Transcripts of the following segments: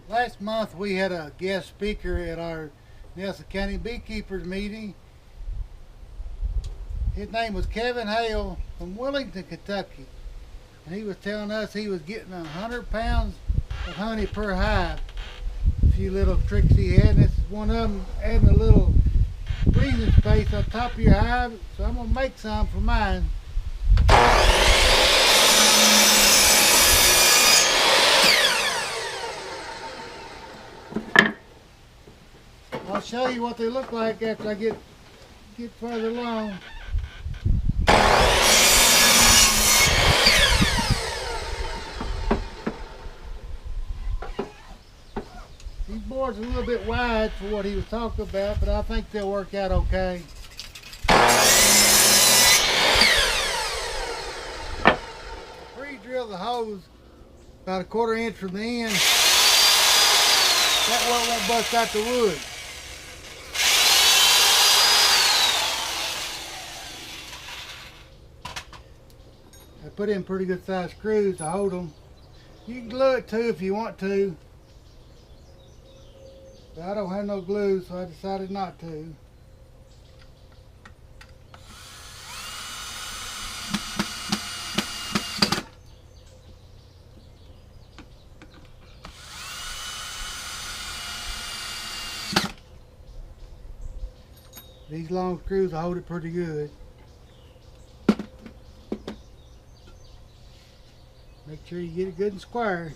Last month we had a guest speaker at our Nelson County Beekeepers meeting. His name was Kevin Hale from Wellington, Kentucky. And he was telling us he was getting 100 pounds of honey per hive. A few little tricks he had, and this is one of them, adding a little breathing space on top of your hive. So I'm going to make some for mine. I'll show you what they look like after I get further along. These boards are a little bit wide for what he was talking about, but I think they'll work out okay. Pre-drill the hose about a 1/4 inch from the end. That way it won't bust out the wood. I put in pretty good sized screws to hold them. You can glue it too if you want to. But I don't have no glue, so I decided not to. These long screws will hold it pretty good. Make sure you get it good and square.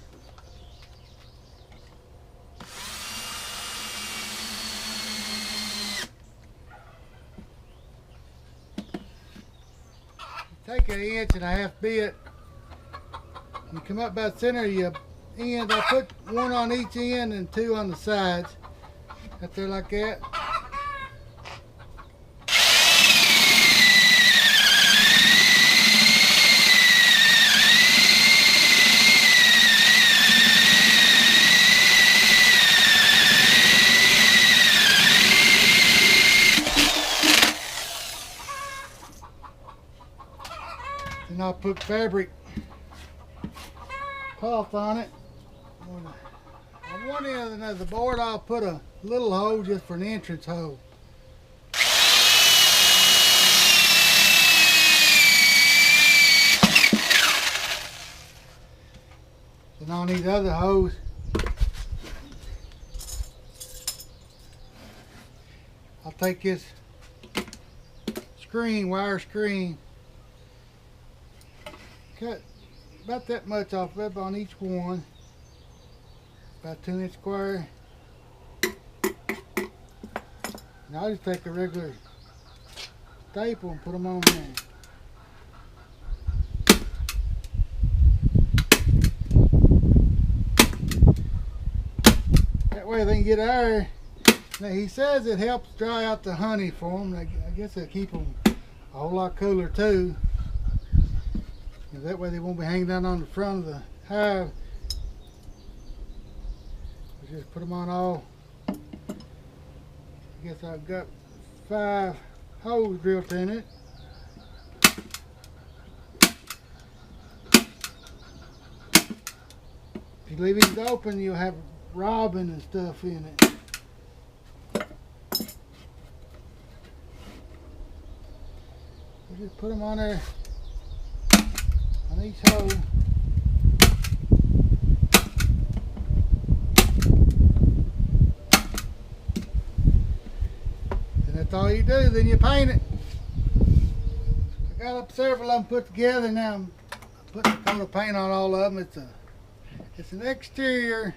Take an 1.5 inch bit. You come up by the center of your end. I put one on each end and 2 on the sides. Up there like that. And I'll put fabric cloth on it. On one end of the board I'll put a little hole just for an entrance hole. And on these other holes I'll take this wire screen, cut about that much off of it on each one, about 2 inch square. And I'll just take a regular staple and put them on there. That way they can get air. Now he says it helps dry out the honey for them. I guess it'll keep them a whole lot cooler too. That way they won't be hanging down on the front of the hive. I just put them on all. I guess I've got 5 holes drilled in it. If you leave these open, you'll have robin and stuff in it. I just put them on there. On each hole. And that's all you do, then you paint it. I got up several of them put together. Now I'm putting a coat of paint on all of them. It's an exterior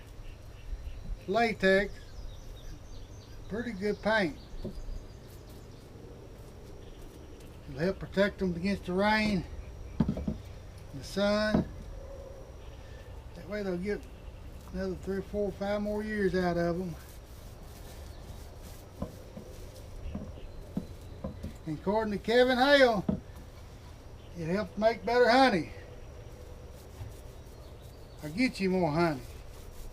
latex, pretty good paint. It'll help protect them against the rain, the sun. That way they'll get another 3, 4, 5 more years out of them. And according to Kevin Hale, it helps make better honey. Or get you more honey.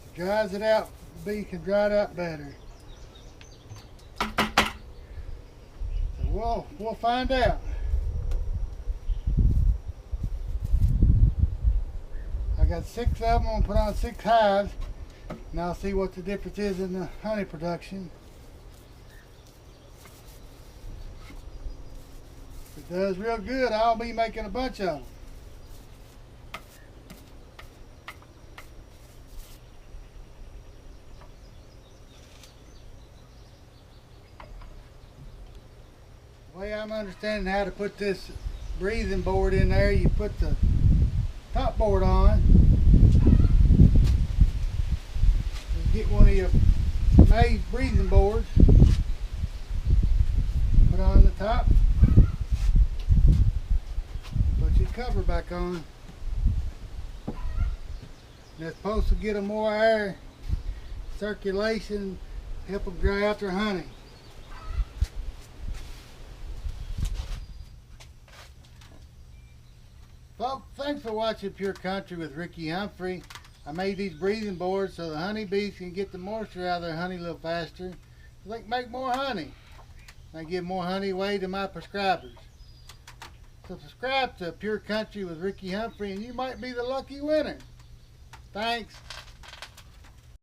It dries it out, the bee can dry it out better. So we'll find out. I got 6 of them. I'm gonna put on 6 hives. and I'll see what the difference is in the honey production. If it does real good, I'll be making a bunch of them. The way I'm understanding how to put this breathing board in there, you put the top board on. Just get one of your made breathing boards, put on the top, put your cover back on. And it's supposed to get them more air circulation, help them dry out their honey. Folks, thanks for watching Pure Country with Ricky Humphrey. I made these breathing boards so the honeybees can get the moisture out of their honey a little faster, so they can make more honey. I give more honey away to my prescribers. So subscribe to Pure Country with Ricky Humphrey and you might be the lucky winner. Thanks.